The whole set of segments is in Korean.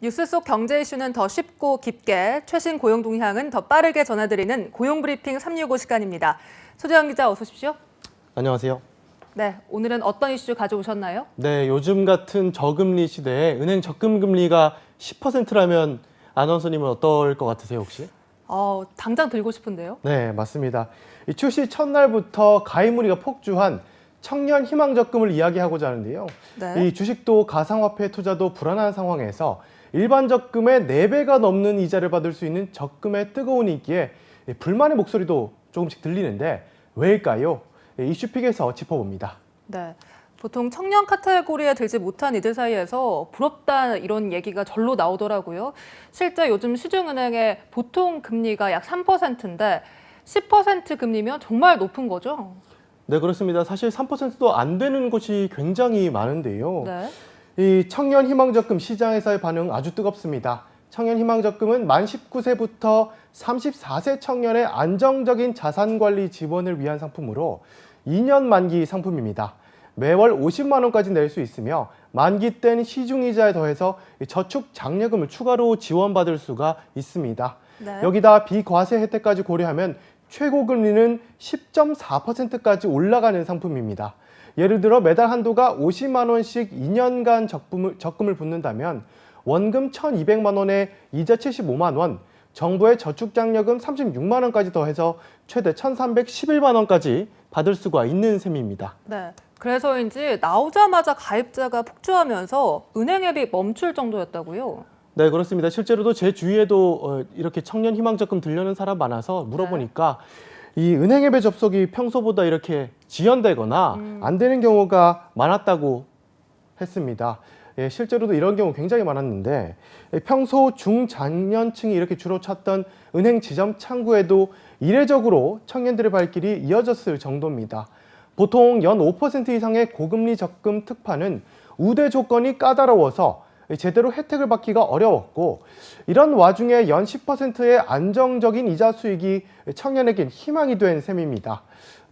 뉴스 속 경제 이슈는 더 쉽고 깊게, 최신 고용 동향은 더 빠르게 전해드리는 고용브리핑 365 시간입니다. 소재영 기자 어서 오십시오. 안녕하세요. 네, 오늘은 어떤 이슈 가져오셨나요? 네, 요즘 같은 저금리 시대에 은행 적금 금리가 10%라면 아나운서님은 어떨 것 같으세요, 혹시? 당장 들고 싶은데요. 네, 맞습니다. 이 출시 첫날부터 가입 문의가 폭주한 청년 희망 적금을 이야기하고자 하는데요. 네. 이 주식도 가상화폐 투자도 불안한 상황에서 일반 적금의 4배가 넘는 이자를 받을 수 있는 적금의 뜨거운 인기에 불만의 목소리도 조금씩 들리는데 왜일까요? 이슈픽에서 짚어봅니다. 네. 보통 청년 카테고리에 들지 못한 이들 사이에서 부럽다 이런 얘기가 절로 나오더라고요. 실제 요즘 시중은행의 보통 금리가 약 3%인데 10% 금리면 정말 높은 거죠? 네, 그렇습니다. 사실 3%도 안 되는 곳이 굉장히 많은데요. 네. 이 청년 희망적금 시장에서의 반응 아주 뜨겁습니다. 청년 희망적금은 만 19세부터 34세 청년의 안정적인 자산관리 지원을 위한 상품으로 2년 만기 상품입니다. 매월 50만 원까지 낼 수 있으며 만기 땐 시중이자에 더해서 저축 장려금을 추가로 지원받을 수가 있습니다. 네. 여기다 비과세 혜택까지 고려하면 최고 금리는 10.4%까지 올라가는 상품입니다. 예를 들어 매달 한도가 50만 원씩 2년간 적금을 붓는다면 원금 1,200만 원에 이자 75만 원, 정부의 저축장려금 36만 원까지 더해서 최대 1,311만 원까지 받을 수가 있는 셈입니다. 네. 그래서인지 나오자마자 가입자가 폭주하면서 은행 앱이 멈출 정도였다고요? 네, 그렇습니다. 실제로도 제 주위에도 이렇게 청년 희망적금 들려는 사람 많아서 물어보니까 이 은행 앱의 접속이 평소보다 이렇게 지연되거나 안 되는 경우가 많았다고 했습니다. 예, 실제로도 이런 경우 굉장히 많았는데 평소 중장년층이 이렇게 주로 찾던 은행 지점 창구에도 이례적으로 청년들의 발길이 이어졌을 정도입니다. 보통 연 5% 이상의 고금리 적금 특판은 우대 조건이 까다로워서 제대로 혜택을 받기가 어려웠고 이런 와중에 연 10%의 안정적인 이자 수익이 청년에겐 희망이 된 셈입니다.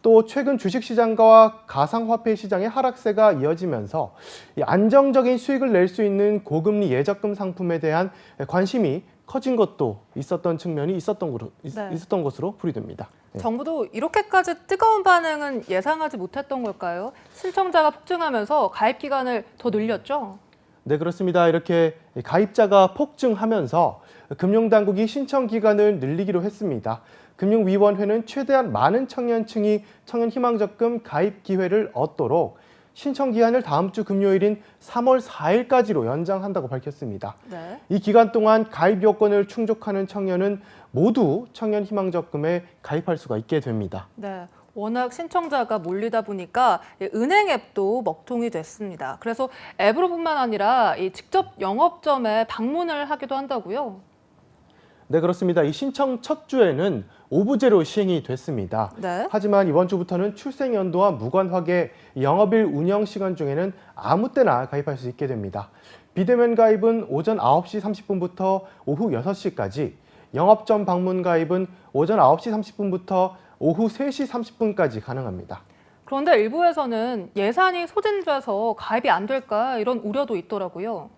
또 최근 주식시장과 가상화폐 시장의 하락세가 이어지면서 안정적인 수익을 낼 수 있는 고금리 예적금 상품에 대한 관심이 커진 것도 있었던 측면이 있었던 것으로 풀이됩니다. 네. 정부도 이렇게까지 뜨거운 반응은 예상하지 못했던 걸까요? 신청자가 폭증하면서 가입 기간을 더 늘렸죠? 네, 그렇습니다. 이렇게 가입자가 폭증하면서 금융당국이 신청 기간을 늘리기로 했습니다. 금융위원회는 최대한 많은 청년층이 청년희망적금 가입 기회를 얻도록 신청 기한을 다음 주 금요일인 3월 4일까지로 연장한다고 밝혔습니다. 네. 이 기간 동안 가입 요건을 충족하는 청년은 모두 청년희망적금에 가입할 수가 있게 됩니다. 네. 워낙 신청자가 몰리다 보니까 은행 앱도 먹통이 됐습니다. 그래서 앱으로뿐만 아니라 직접 영업점에 방문을 하기도 한다고요? 네, 그렇습니다. 이 신청 첫 주에는 오부제로 시행이 됐습니다. 네. 하지만 이번 주부터는 출생 연도와 무관하게 영업일 운영 시간 중에는 아무 때나 가입할 수 있게 됩니다. 비대면 가입은 오전 9시 30분부터 오후 6시까지, 영업점 방문 가입은 오전 9시 30분부터 오후 3시 30분까지 가능합니다. 그런데 일부에서는 예산이 소진돼서 가입이 안 될까 이런 우려도 있더라고요.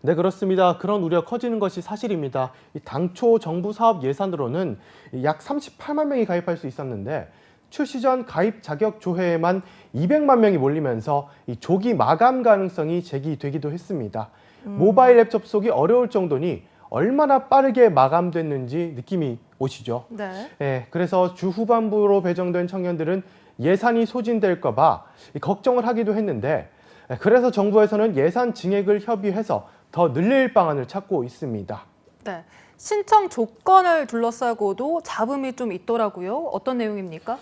네, 그렇습니다. 그런 우려 커지는 것이 사실입니다. 당초 정부 사업 예산으로는 약 38만 명이 가입할 수 있었는데 출시 전 가입 자격 조회에만 200만 명이 몰리면서 이 조기 마감 가능성이 제기되기도 했습니다. 모바일 앱 접속이 어려울 정도니 얼마나 빠르게 마감됐는지 느낌이 오시죠? 네. 예, 그래서 주 후반부로 배정된 청년들은 예산이 소진될까 봐 걱정을 하기도 했는데 그래서 정부에서는 예산 증액을 협의해서 더 늘릴 방안을 찾고 있습니다. 네. 신청 조건을 둘러싸고도 잡음이 좀 있더라고요. 어떤 내용입니까?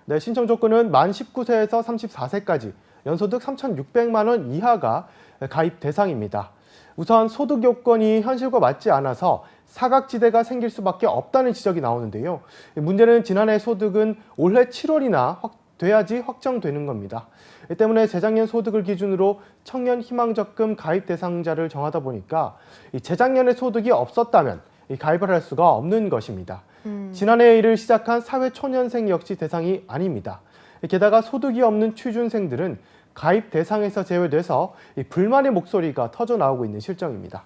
네, 신청 조건은 만 19세에서 34세까지 연소득 3,600만 원 이하가 가입 대상입니다. 우선 소득 요건이 현실과 맞지 않아서 사각지대가 생길 수밖에 없다는 지적이 나오는데요. 문제는 지난해 소득은 올해 7월이나 돼야지 확정되는 겁니다. 이 때문에 재작년 소득을 기준으로 청년 희망적금 가입 대상자를 정하다 보니까 재작년에 소득이 없었다면 가입을 할 수가 없는 것입니다. 지난해 일을 시작한 사회초년생 역시 대상이 아닙니다. 게다가 소득이 없는 취준생들은 가입 대상에서 제외돼서 불만의 목소리가 터져 나오고 있는 실정입니다.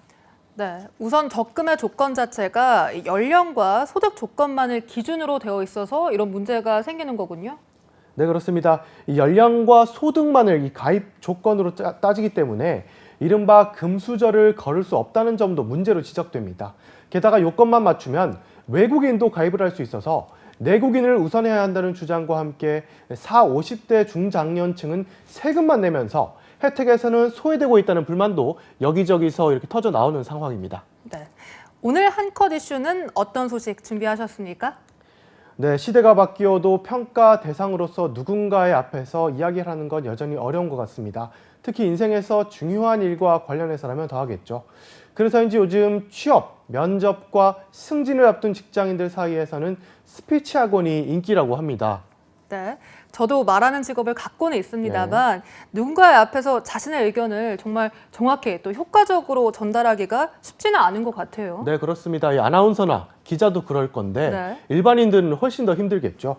네, 우선 적금의 조건 자체가 연령과 소득 조건만을 기준으로 되어 있어서 이런 문제가 생기는 거군요. 네, 그렇습니다. 이 연령과 소득만을 이 가입 조건으로 따지기 때문에 이른바 금수저를 걸을 수 없다는 점도 문제로 지적됩니다. 게다가 요건만 맞추면 외국인도 가입을 할 수 있어서 내국인을 우선해야 한다는 주장과 함께 40, 50대 중장년층은 세금만 내면서 혜택에서는 소외되고 있다는 불만도 여기저기서 이렇게 터져 나오는 상황입니다. 네, 오늘 한 컷 이슈는 어떤 소식 준비하셨습니까? 네, 시대가 바뀌어도 평가 대상으로서 누군가의 앞에서 이야기를 하는 건 여전히 어려운 것 같습니다. 특히 인생에서 중요한 일과 관련해서라면 더하겠죠. 그래서인지 요즘 취업, 면접과 승진을 앞둔 직장인들 사이에서는 스피치 학원이 인기라고 합니다. 네, 저도 말하는 직업을 갖고는 있습니다만 누군가의 앞에서 자신의 의견을 정말 정확히 또 효과적으로 전달하기가 쉽지는 않은 것 같아요. 네, 그렇습니다. 이 아나운서나 기자도 그럴 건데 네. 일반인들은 훨씬 더 힘들겠죠.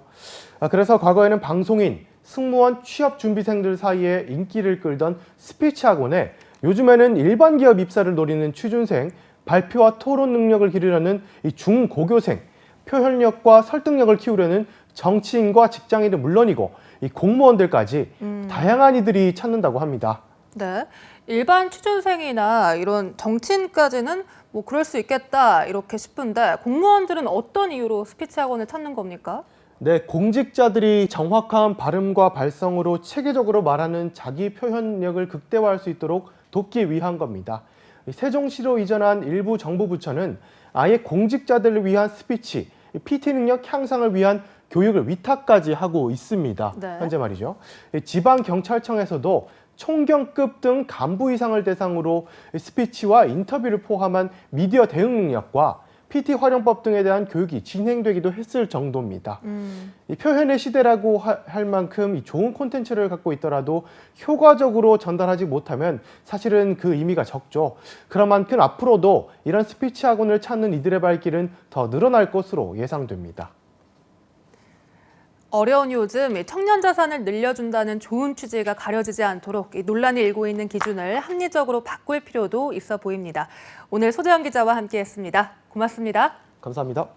그래서 과거에는 방송인, 승무원, 취업 준비생들 사이에 인기를 끌던 스피치 학원에 요즘에는 일반 기업 입사를 노리는 취준생, 발표와 토론 능력을 기르려는 이 중고교생, 표현력과 설득력을 키우려는 정치인과 직장인은 물론이고 이 공무원들까지 다양한 이들이 찾는다고 합니다. 네, 일반 취준생이나 이런 정치인까지는 뭐 그럴 수 있겠다 이렇게 싶은데 공무원들은 어떤 이유로 스피치 학원을 찾는 겁니까? 네, 공직자들이 정확한 발음과 발성으로 체계적으로 말하는 자기 표현력을 극대화할 수 있도록 돕기 위한 겁니다. 세종시로 이전한 일부 정부 부처는 아예 공직자들을 위한 스피치, PT 능력 향상을 위한 교육을 위탁까지 하고 있습니다. 네. 현재 말이죠. 지방경찰청에서도 총경급 등 간부 이상을 대상으로 스피치와 인터뷰를 포함한 미디어 대응 능력과 PT 활용법 등에 대한 교육이 진행되기도 했을 정도입니다. 이 표현의 시대라고 할 만큼 이 좋은 콘텐츠를 갖고 있더라도 효과적으로 전달하지 못하면 사실은 그 의미가 적죠. 그런 만큼 앞으로도 이런 스피치 학원을 찾는 이들의 발길은 더 늘어날 것으로 예상됩니다. 어려운 요즘 청년 자산을 늘려준다는 좋은 취지가 가려지지 않도록 이 논란이 일고 있는 기준을 합리적으로 바꿀 필요도 있어 보입니다. 오늘 소재영 기자와 함께했습니다. 고맙습니다. 감사합니다.